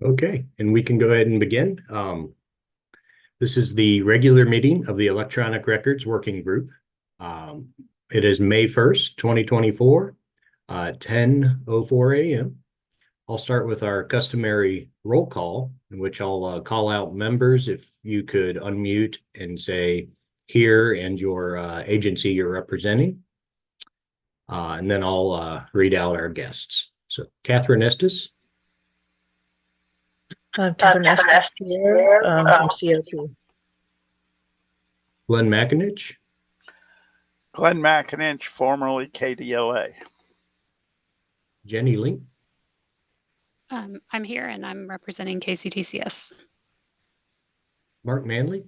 Okay, and we can go ahead and begin. This is the regular meeting of the Electronic Records Working Group. It is May 1st, 2024, 10:04 a.m. I'll start with our customary roll call, in which I'll call out members. If you could unmute and say here and your agency you're representing. And then I'll read out our guests. So Catherine Estes. Catherine Estes here from COT. Glenn McInich. Glenn McInich, formerly KDLA. Jenny Link. I'm here and I'm representing KCTCS. Mark Manley.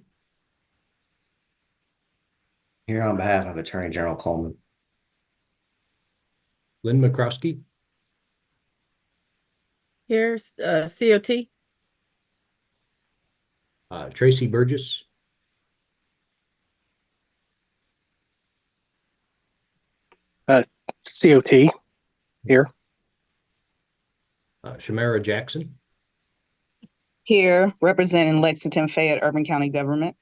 Here on behalf of Attorney General Coleman. Lynn McCroskey. Here's COT. Tracy Burgess. COT here. Shamara Jackson. Here, representing Lexington Fayette Urban County Government.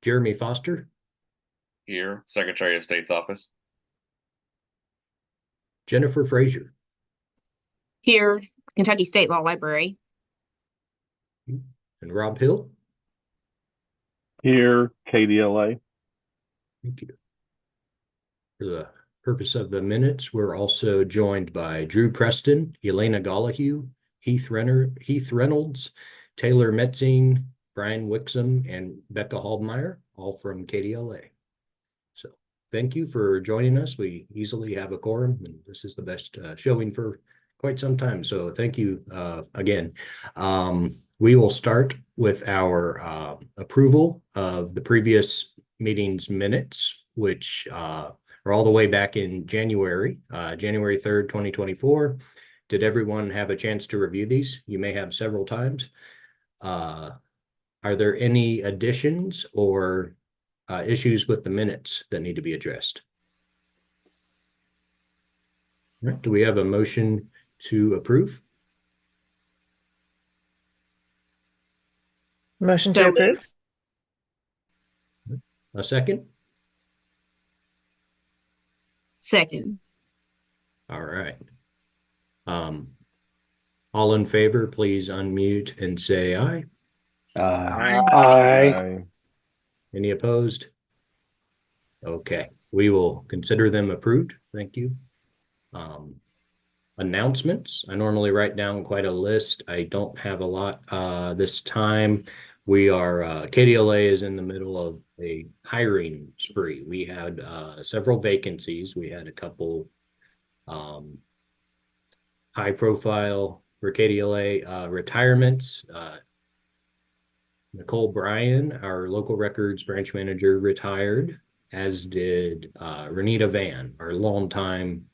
Jeremy Foster. Here, Secretary of State's Office. Jennifer Frazier. Here, Kentucky State Law Library. And Rob Hill. Here, KDLA. Thank you. For the purpose of the minutes, we're also joined by Drew Preston, Elena Gollahue, Heath Reynolds, Taylor Metzing, Brian Wixom, and Becca Hallmeyer, all from KDLA. So thank you for joining us. We easily have a quorum, and this is the best showing for quite some time. So thank you again. We will start with our approval of the previous meeting's minutes, which are all the way back in January 3rd, 2024. Did everyone have a chance to review these? You may have several times. Are there any additions or issues with the minutes that need to be addressed? All right, do we have a motion to approve? Motion to approve. A second? Second. All right. All in favor, please unmute and say aye. Aye. Any opposed? Okay, we will consider them approved. Thank you. Announcements. I normally write down quite a list. I don't have a lot this time. We are, KDLA is in the middle of a hiring spree. We had several vacancies. We had a couple high profile for KDLA retirements. Nicole Bryan, our local records branch manager, retired, as did Renita Van, our longtime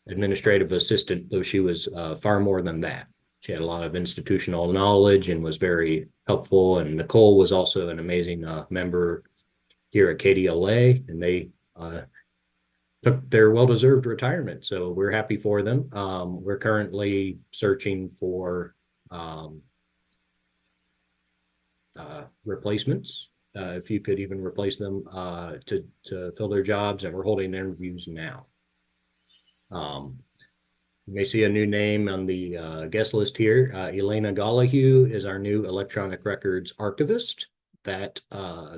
administrative assistant, though she was far more than that. She had a lot of institutional knowledge and was very helpful. And Nicole was also an amazing member here at KDLA, and they took their well-deserved retirement. So we're happy for them. We're currently searching for replacements, if you could even replace them to fill their jobs, and we're holding interviews now. You may see a new name on the guest list here. Elena Gollahue is our new electronic records archivist. That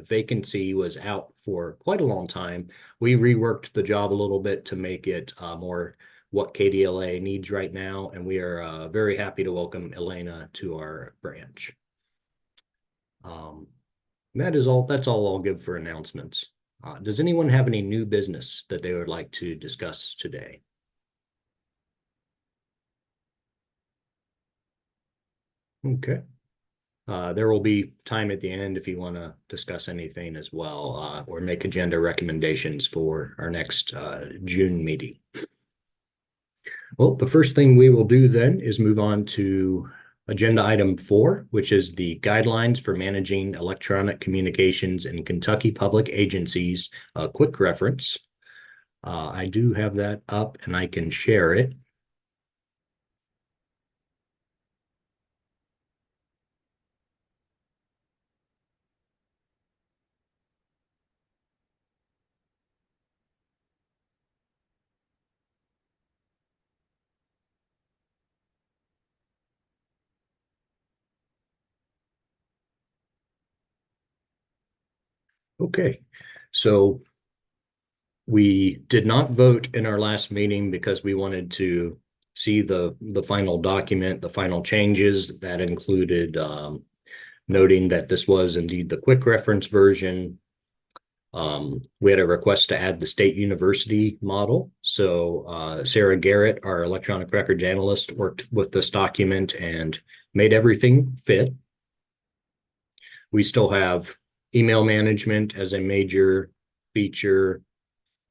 vacancy was out for quite a long time. We reworked the job a little bit to make it more what KDLA needs right now, and we are very happy to welcome Elena to our branch. That's all I'll give for announcements. Does anyone have any new business that they would like to discuss today? Okay. There will be time at the end if you want to discuss anything as well, or make agenda recommendations for our next June meeting. Well, the first thing we will do then is move on to agenda item 4, which is the guidelines for managing electronic communications in Kentucky public agencies, a quick reference. I do have that up and I can share it. Okay, so we did not vote in our last meeting because we wanted to see the final document, the final changes that included noting that this was indeed the quick reference version. We had a request to add the state university model. So Sarah Garrett, our electronic records analyst, worked with this document and made everything fit. We still have email management as a major feature.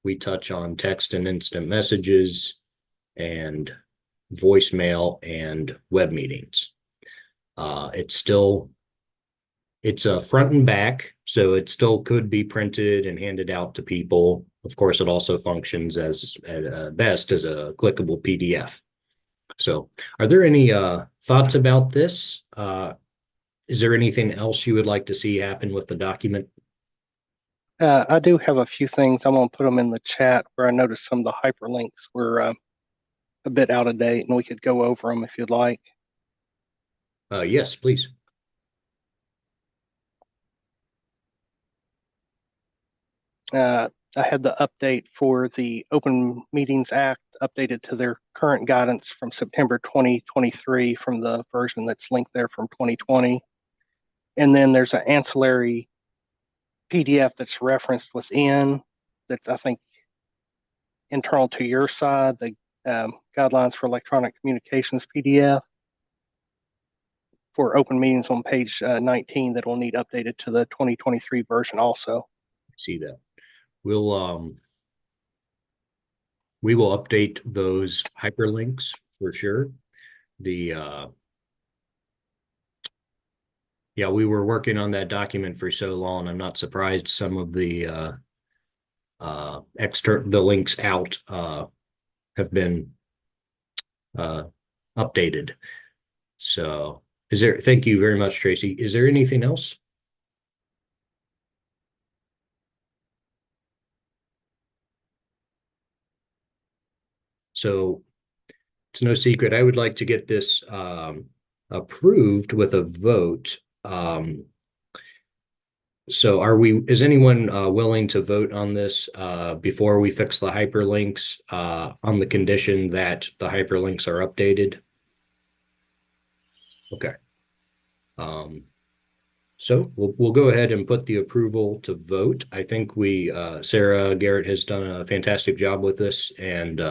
We touch on text and instant messages and voicemail and web meetings. It's a front and back, so it still could be printed and handed out to people. Of course, it also functions as at best as a clickable PDF. So are there any thoughts about this? Is there anything else you would like to see happen with the document? I do have a few things. I'm going to put them in the chat where I noticed some of the hyperlinks were a bit out of date, and we could go over them if you'd like. Yes, please. I had the update for the Open Meetings Act updated to their current guidance from September 2023 from the version that's linked there from 2020. And then there's an ancillary PDF that's referenced within that's, I think, internal to your side, the Guidelines for Electronic Communications PDF for open meetings on page 19 that will need updated to the 2023 version also. See that. We will update those hyperlinks for sure. Yeah, we were working on that document for so long. I'm not surprised some of the the links out have been updated. So thank you very much, Tracy. Is there anything else? So it's no secret. I would like to get this approved with a vote. So is anyone willing to vote on this before we fix the hyperlinks on the condition that the hyperlinks are updated? Okay. So we'll go ahead and put the approval to vote. I think Sarah Garrett has done a fantastic job with this, and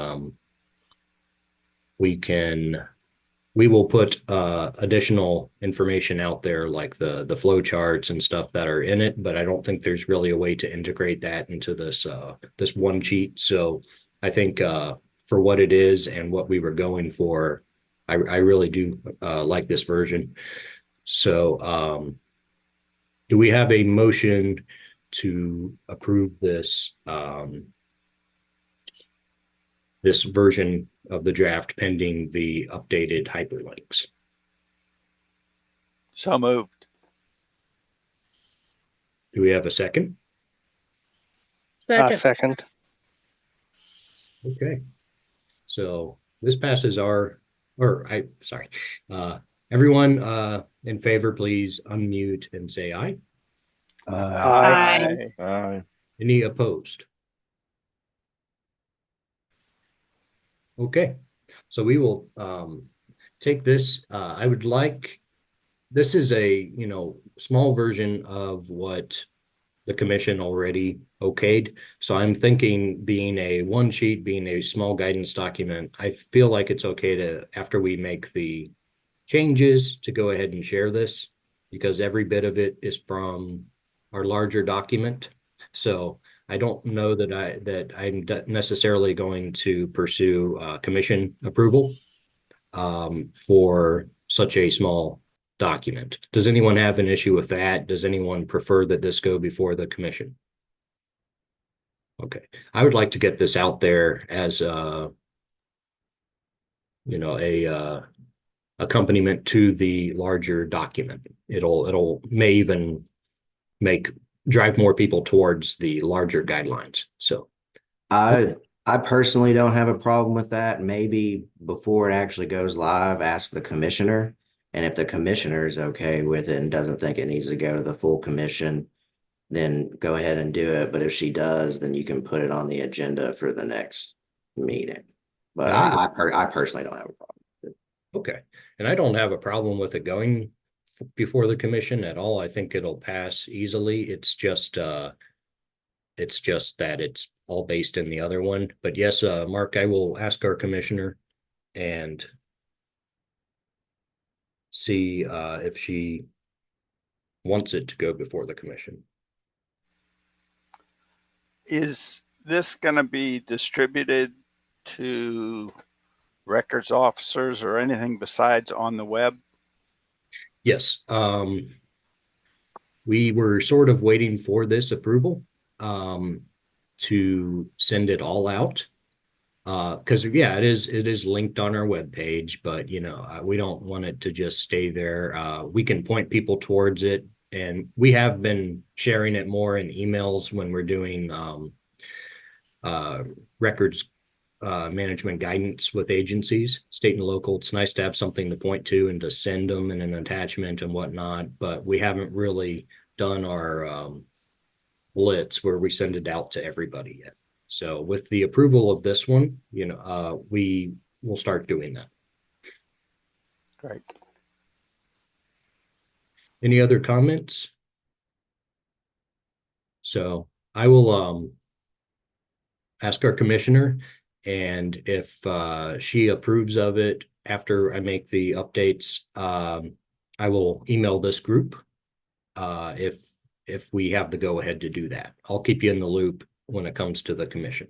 we will put additional information out there like the flow charts and stuff that are in it, but I don't think there's really a way to integrate that into this one sheet. So I think for what it is and what we were going for, I really do like this version. So do we have a motion to approve this this version of the draft pending the updated hyperlinks? So moved. Do we have a second? Second. Second. Okay. So this passes everyone in favor, please unmute and say aye. Aye. Aye. Any opposed? Okay, so we will take this. This is a small version of what the commission already okayed. So I'm thinking being a one sheet, being a small guidance document, I feel like it's okay to, after we make the changes, to go ahead and share this because every bit of it is from our larger document. So I don't know that I'm necessarily going to pursue commission approval for such a small document. Does anyone have an issue with that? Does anyone prefer that this go before the commission? Okay, I would like to get this out there as a accompaniment to the larger document. It'll may even drive more people towards the larger guidelines. So I personally don't have a problem with that. Maybe before it actually goes live, ask the commissioner. And if the commissioner is okay with it and doesn't think it needs to go to the full commission, then go ahead and do it. But if she does, then you can put it on the agenda for the next meeting. But Yeah, I personally don't have a problem. Okay, and I don't have a problem with it going before the commission at all. I think it'll pass easily. It's just that it's all based in the other one. But yes, Mark, I will ask our commissioner and see if she wants it to go before the commission. Is this going to be distributed to records officers or anything besides on the web? Yes, we were sort of waiting for this approval to send it all out. Because yeah, it is linked on our webpage, but you know, we don't want it to just stay there. We can point people towards it, and we have been sharing it more in emails when we're doing records management guidance with agencies, state and local. It's nice to have something to point to and to send them in an attachment and whatnot, but we haven't really done our blitz where we send it out to everybody yet. So with the approval of this one, you know, we will start doing that. Great. Any other comments? So I will ask our commissioner, and if she approves of it after I make the updates, I will email this group if we have the go ahead to do that. I'll keep you in the loop when it comes to the commission.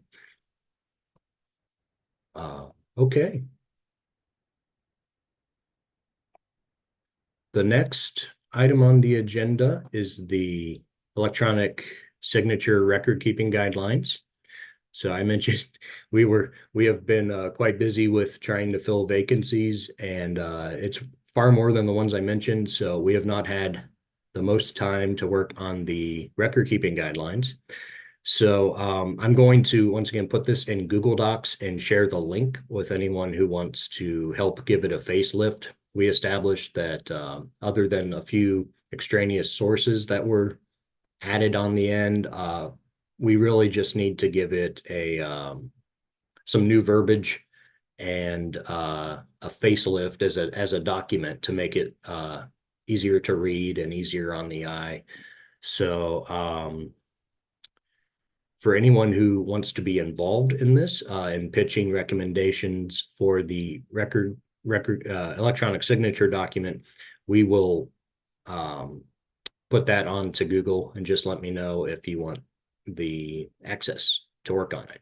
Okay. The next item on the agenda is the electronic signature record keeping guidelines. So I mentioned we have been quite busy with trying to fill vacancies, and it's far more than the ones I mentioned. So we have not had the most time to work on the record keeping guidelines. So I'm going to once again put this in Google Docs and share the link with anyone who wants to help give it a facelift. We established that other than a few extraneous sources that were added on the end, we really just need to give it a some new verbiage and a facelift as a document to make it easier to read and easier on the eye. So for anyone who wants to be involved in this in pitching recommendations for the record electronic signature document, we will put that onto Google, and just let me know if you want the access to work on it.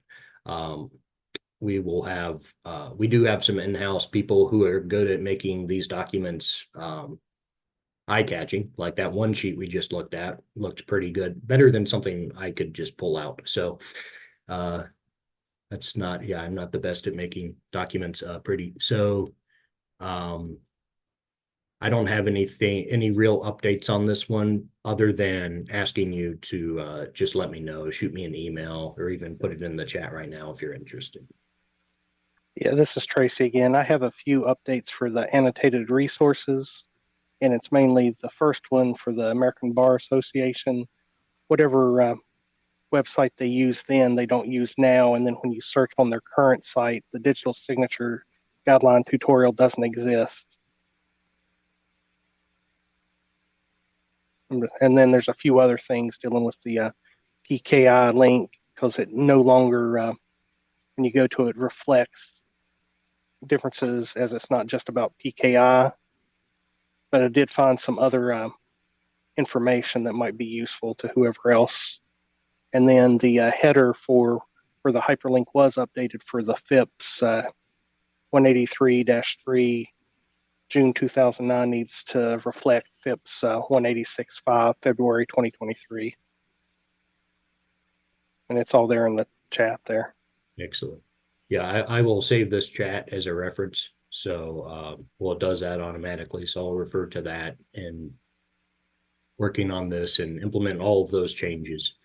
We will have we do have some in-house people who are good at making these documents eye-catching. Like that one sheet we just looked at looked pretty good, better than something I could just pull out. So that's not, yeah, I'm not the best at making documents pretty. So I don't have any real updates on this one other than asking you to just let me know, shoot me an email, or even put it in the chat right now if you're interested. Yeah, this is Tracy again. I have a few updates for the annotated resources, and it's mainly the first one for the American Bar Association. Whatever website they use then, they don't use now. And then when you search on their current site, the digital signature guideline tutorial doesn't exist. And then there's a few other things dealing with the PKI link, because it no longer, when you go to it, reflects differences, as it's not just about PKI. But I did find some other information that might be useful to whoever else. And then the header for where the hyperlink was updated for the FIPS 183-3 June 2009 needs to reflect FIPS 186.5 February 2023. And it's all there in the chat there. Excellent. Yeah, I will save this chat as a reference. So, well, it does that automatically. So I'll refer to that and working on this and implement all of those changes.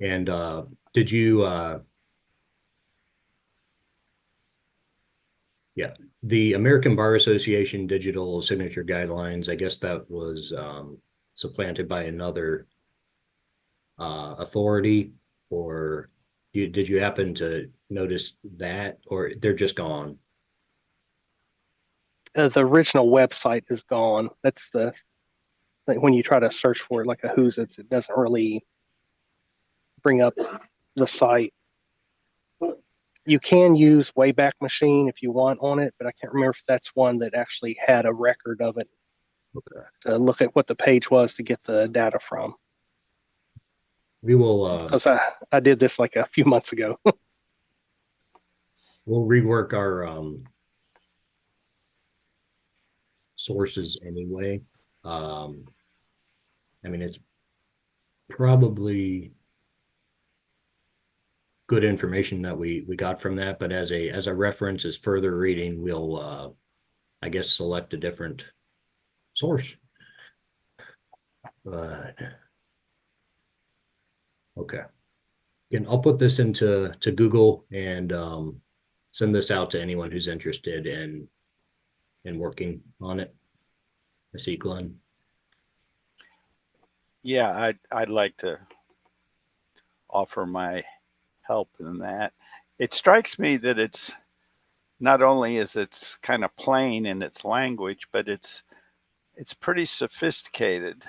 And did you The American Bar Association digital signature guidelines, I guess that was supplanted by another authority, or did you happen to notice that, or they're just gone? The original website is gone. That's like when you try to search for it, like a Who's It's, it doesn't really bring up the site. You can use Wayback Machine if you want on it, but I can't remember if that's one that actually had a record of it. Okay. To look at what the page was to get the data from. We will Because I did this like a few months ago. we'll rework our sources anyway. I mean, it's probably good information that we got from that, but as a reference, as further reading, we'll I guess select a different source. But okay. And I'll put this into Google and send this out to anyone who's interested in working on it. I see Glenn. Yeah, I'd like to offer my help in that. It strikes me that it's not only is it's kind of plain in its language, but it's pretty sophisticated.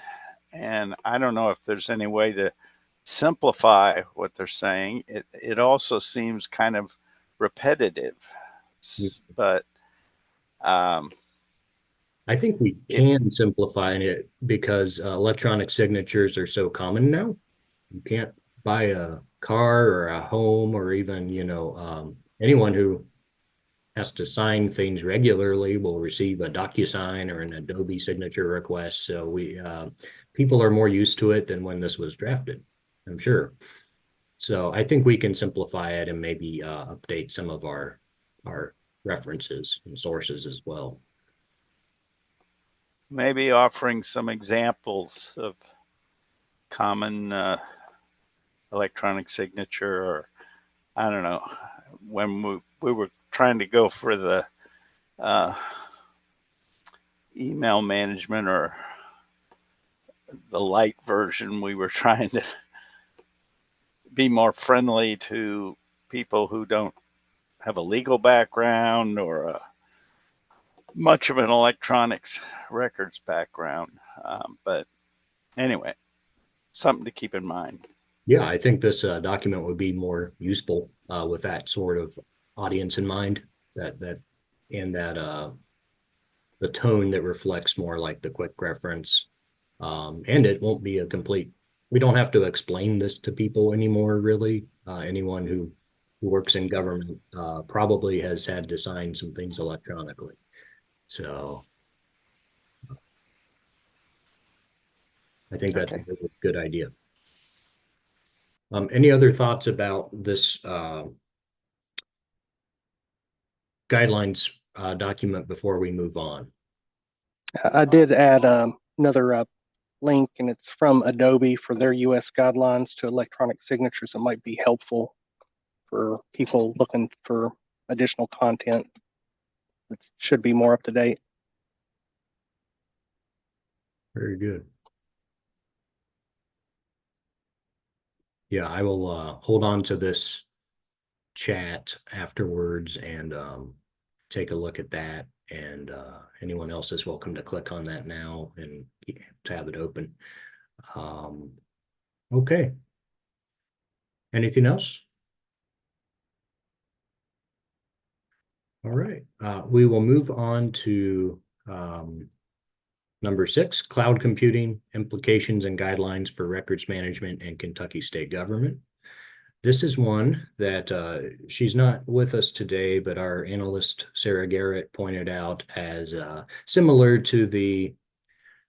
And I don't know if there's any way to simplify what they're saying. It also seems kind of repetitive, but I think we can simplify it because electronic signatures are so common now. You can't buy a car or a home, or even, anyone who has to sign things regularly will receive a DocuSign or an Adobe signature request. So people are more used to it than when this was drafted, I'm sure. So I think we can simplify it and maybe update some of our references and sources as well. Maybe offering some examples of common electronic signature, or I don't know, when we were trying to go for the email management or the light version, we were trying to be more friendly to people who don't have a legal background or much of an electronics records background. But anyway, something to keep in mind. Yeah, I think this document would be more useful with that sort of audience in mind, that the tone that reflects more like the quick reference. And it won't be a complete, we don't have to explain this to people anymore, really. Anyone who works in government probably has had to sign some things electronically. So I think that's a good idea. Any other thoughts about this guidelines document before we move on? I did add another link, and it's from Adobe for their US guidelines to electronic signatures that might be helpful for people looking for additional content. It should be more up to date. Very good. Yeah, I will hold on to this chat afterwards and take a look at that. And anyone else is welcome to click on that now and tab it open. Okay. Anything else? All right. We will move on to number 6, cloud computing, implications and guidelines for records management in Kentucky state government. This is one that she's not with us today, but our analyst, Sarah Garrett, pointed out as similar to the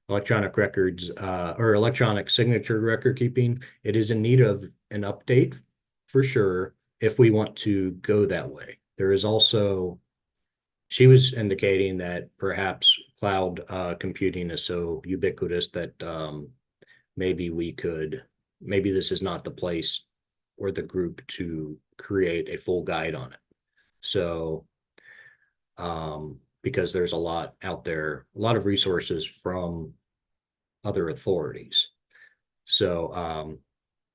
electronic records or electronic signature record keeping. It is in need of an update for sure if we want to go that way. There is also, she was indicating that perhaps cloud computing is so ubiquitous that maybe this is not the place or the group to create a full guide on it. So because there's a lot out there, a lot of resources from other authorities. So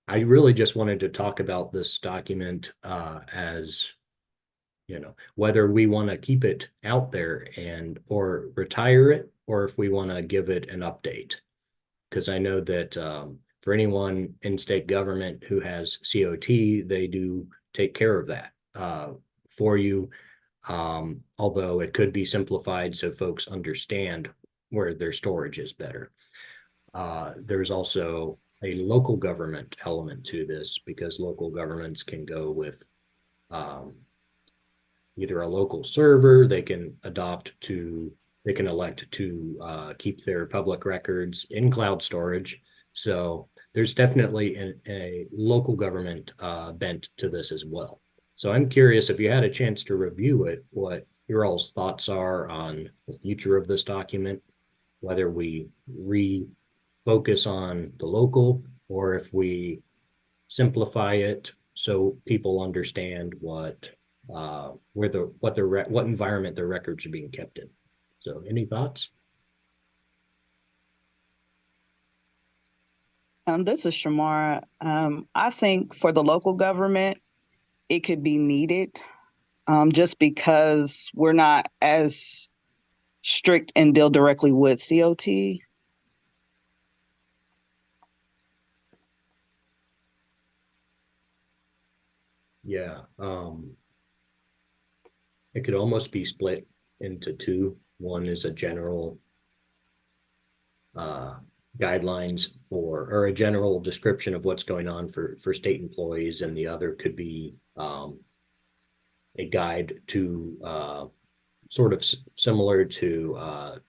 I really just wanted to talk about this document as, whether we want to keep it out there or retire it, or if we want to give it an update. Because I know that for anyone in state government who has COT, they do take care of that for you. Although it could be simplified so folks understand where their storage is better. There's also a local government element to this, because local governments can go with either a local server, they can elect to keep their public records in cloud storage. So there's definitely a local government bent to this as well. So I'm curious, if you had a chance to review it, what your all's thoughts are on the future of this document, whether we refocus on the local, or if we simplify it so people understand what environment their records are being kept in. So any thoughts? This is Shamara. I think for the local government, it could be needed, just because we're not as strict and deal directly with COT. Yeah, it could almost be split into two. One is a general guidelines or a general description of what's going on for state employees, and the other could be a guide to sort of similar to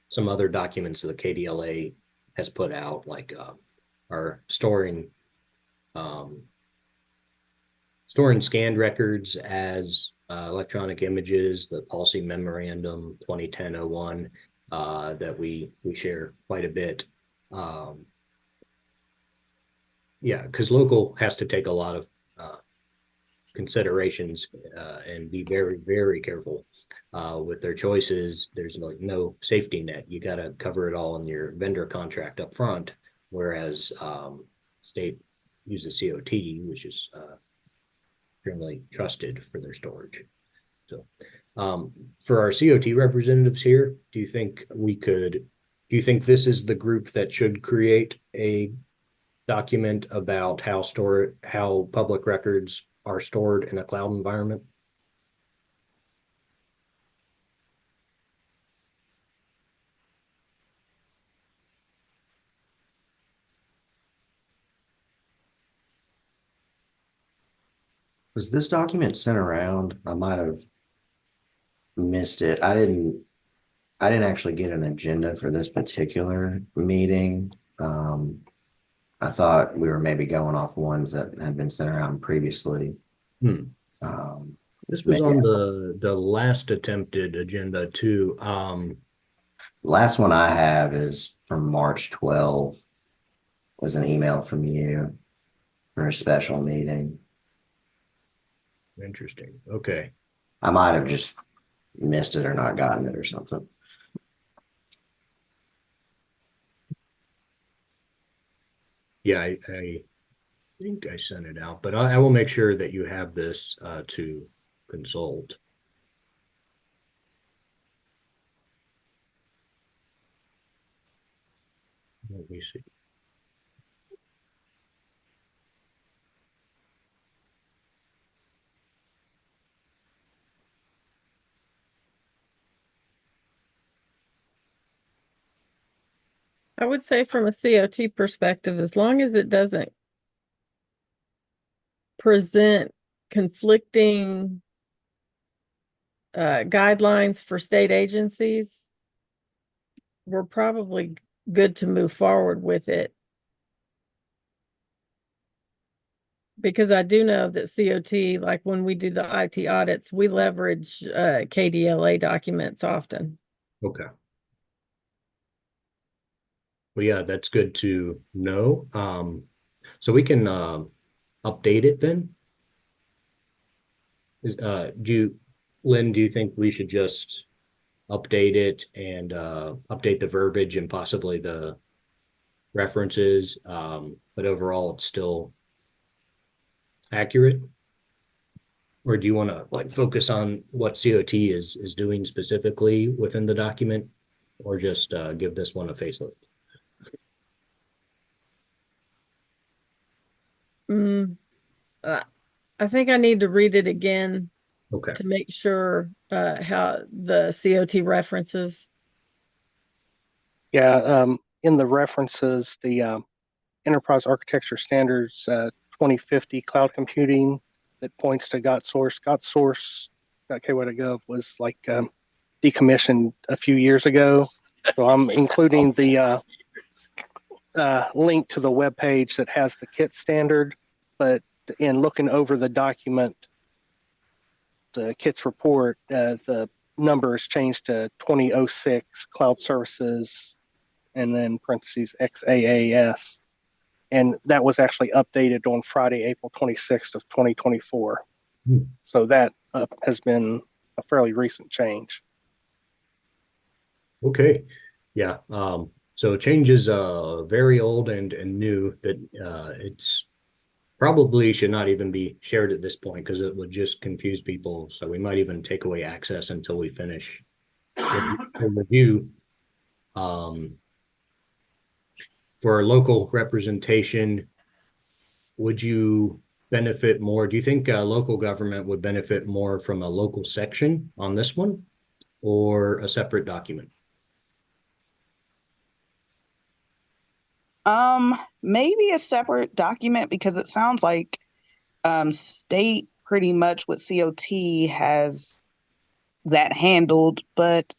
some other documents that the KDLA has put out, like our storing scanned records as electronic images, the policy memorandum 2010-01 that we share quite a bit. Yeah, because local has to take a lot of considerations and be very, very careful with their choices. There's like no safety net. You got to cover it all in your vendor contract up front, whereas state uses COT, which is extremely trusted for their storage. So for our COT representatives here, do you think this is the group that should create a document about how public records are stored in a cloud environment? Was this document sent around? I might have missed it. I didn't actually get an agenda for this particular meeting. I thought we were maybe going off ones that had been sent around previously. This was on the last attempted agenda too. Last one I have is from March 12, was an email from you for a special meeting. Interesting. Okay. I might have just missed it or not gotten it or something. Yeah, I think I sent it out, but I will make sure that you have this to consult. Let me see. I would say from a COT perspective, as long as it doesn't present conflicting guidelines for state agencies, we're probably good to move forward with it. Because I do know that COT, like when we do the IT audits, we leverage KDLA documents often. Okay. Well, yeah, that's good to know. So we can update it then. Lynn, do you think we should just update it and update the verbiage and possibly the references? But overall, it's still accurate? Or do you want to like focus on what COT is doing specifically within the document, or just give this one a facelift? I think I need to read it again Okay. to make sure how the COT references. Yeah, in the references, the Enterprise Architecture Standards 2050 cloud computing that points to GotSource. GotSource.ky.gov was like decommissioned a few years ago. So I'm including the link to the webpage that has the KIT standard. But in looking over the document, the KITS report, the numbers changed to 2006 cloud services and then parentheses XAAS. And that was actually updated on Friday, April 26th of 2024. So that has been a fairly recent change. Okay. Yeah. So changes very old and new that it's probably should not even be shared at this point because it would just confuse people. So we might even take away access until we finish the review. For local representation, would you benefit more? Do you think local government would benefit more from a local section on this one or a separate document? Maybe a separate document because it sounds like state pretty much with COT has that handled, but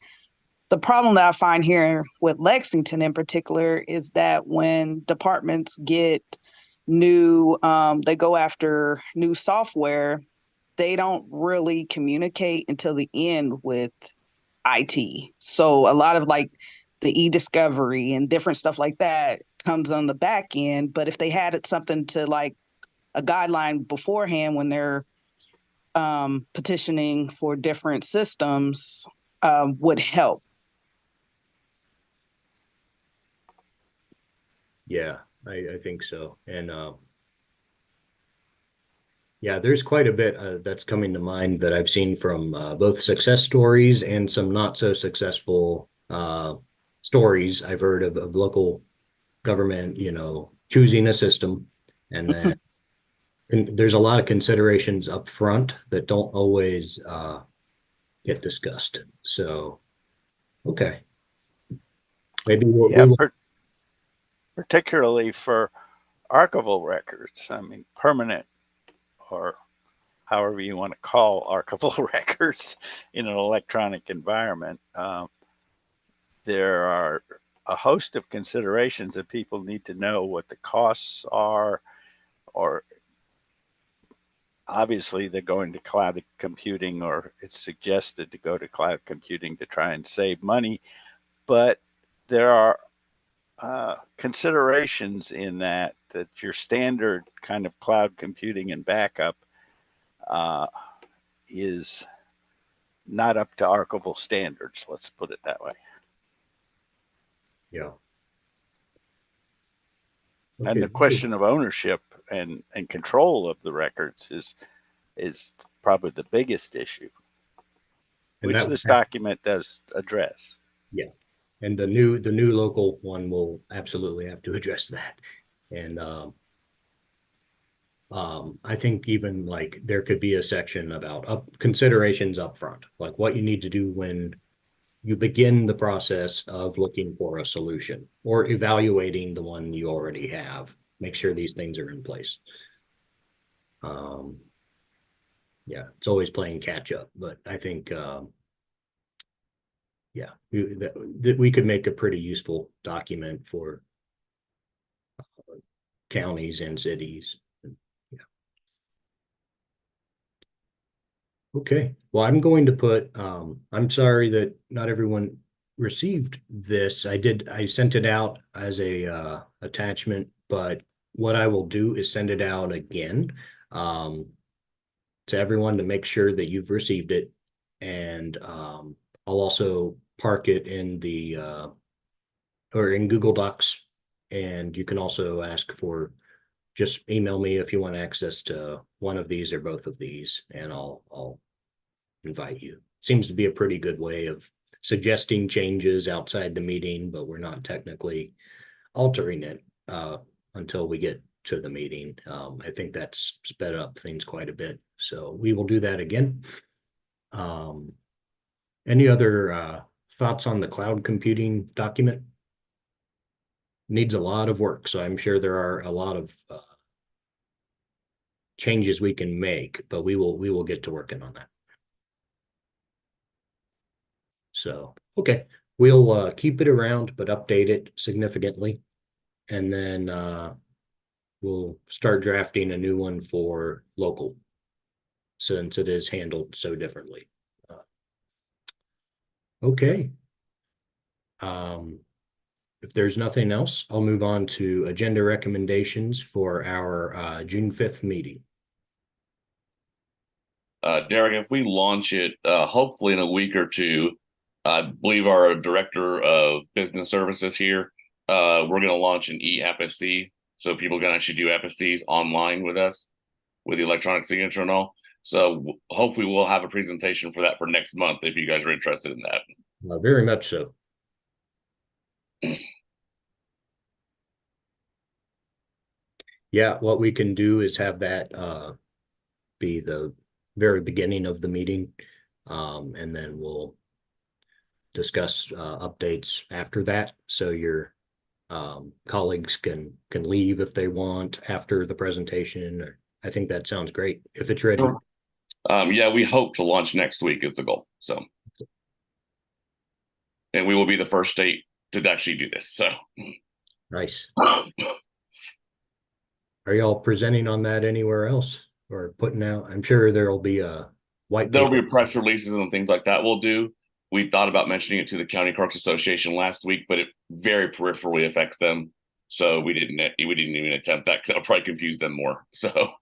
the problem that I find here with Lexington in particular is that when departments get new, they go after new software, they don't really communicate until the end with IT. So a lot of like the e-discovery and different stuff like that comes on the back end. But if they had something to like a guideline beforehand when they're petitioning for different systems, would help. Yeah, I think so. And yeah, there's quite a bit that's coming to mind that I've seen from both success stories and some not so successful stories I've heard of local government, choosing a system. And then there's a lot of considerations up front that don't always get discussed. So, okay. Maybe particularly for archival records. I mean, permanent or however you want to call archival records in an electronic environment. There are a host of considerations that people need to know what the costs are, or obviously they're going to cloud computing, or it's suggested to go to cloud computing to try and save money. But there are considerations in that your standard kind of cloud computing and backup is not up to archival standards. Let's put it that way. Yeah. Okay. And the question of ownership and control of the records is probably the biggest issue, which this document does address. Yeah. And the new local one will absolutely have to address that. And I think even like there could be a section about considerations up front, like what you need to do when you begin the process of looking for a solution or evaluating the one you already have. Make sure these things are in place. Yeah, it's always playing catch up, but I think yeah, that we could make a pretty useful document for counties and cities. Yeah. Okay, well, I'm going to put, I'm sorry that not everyone received this. I sent it out as a attachment, but what I will do is send it out again to everyone to make sure that you've received it. And I'll also park it in the or in Google Docs. And you can also ask for, just email me if you want access to one of these or both of these, and I'll invite you. Seems to be a pretty good way of suggesting changes outside the meeting, but we're not technically altering it until we get to the meeting. I think that's sped up things quite a bit. So we will do that again. Any other thoughts on the cloud computing document? Needs a lot of work, so I'm sure there are a lot of changes we can make, but we will get to working on that. So, okay, we'll keep it around, but update it significantly. And then we'll start drafting a new one for local, since it is handled so differently. Okay. If there's nothing else, I'll move on to agenda recommendations for our June 5th meeting. Derek, if we launch it, hopefully in a week or two, I believe our director of business services here, we're going to launch an e-apostille, so people can actually do apostilles online with us, with the electronic signature and all. So hopefully we'll have a presentation for that for next month if you guys are interested in that. Very much so. Yeah, what we can do is have that be the very beginning of the meeting, and then we'll discuss updates after that. So your colleagues can leave if they want after the presentation. Or I think that sounds great if it's ready. Yeah, we hope to launch next week is the goal. So, and we will be the first state to actually do this. So nice. Are y'all presenting on that anywhere else or putting out? I'm sure there'll be a white there'll paper. be press releases and things like that we'll do. We thought about mentioning it to the County Clerks Association last week, but it very peripherally affects them. So we didn't even attempt that because that would probably confuse them more. So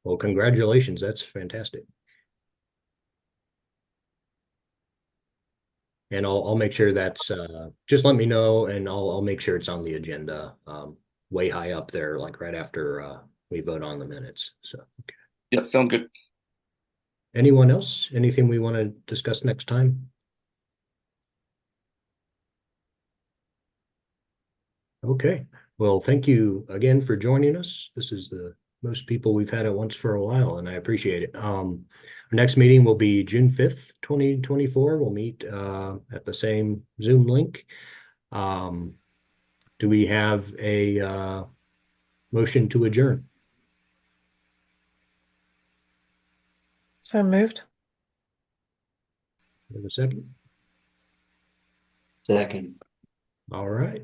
well, congratulations. That's fantastic. And I'll make sure that's just let me know, and I'll make sure it's on the agenda, way high up there, like right after we vote on the minutes. So okay. Yep, sounds good. Anyone else? Anything we want to discuss next time? Okay. Well, thank you again for joining us. This is the most people we've had at once for a while, and I appreciate it. Our next meeting will be June 5th, 2024. We'll meet at the same Zoom link. Do we have a motion to adjourn? So moved. Have a second? Second. All right.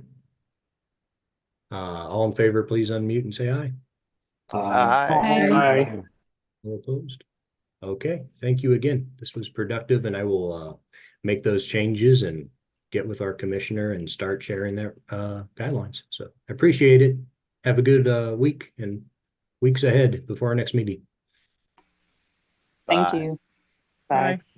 All in favor, please unmute and say aye. Aye. All opposed? Okay, thank you again. This was productive, and I will make those changes and get with our commissioner and start sharing their guidelines. So I appreciate it. Have a good week and weeks ahead before our next meeting. Thank Bye. you. Bye.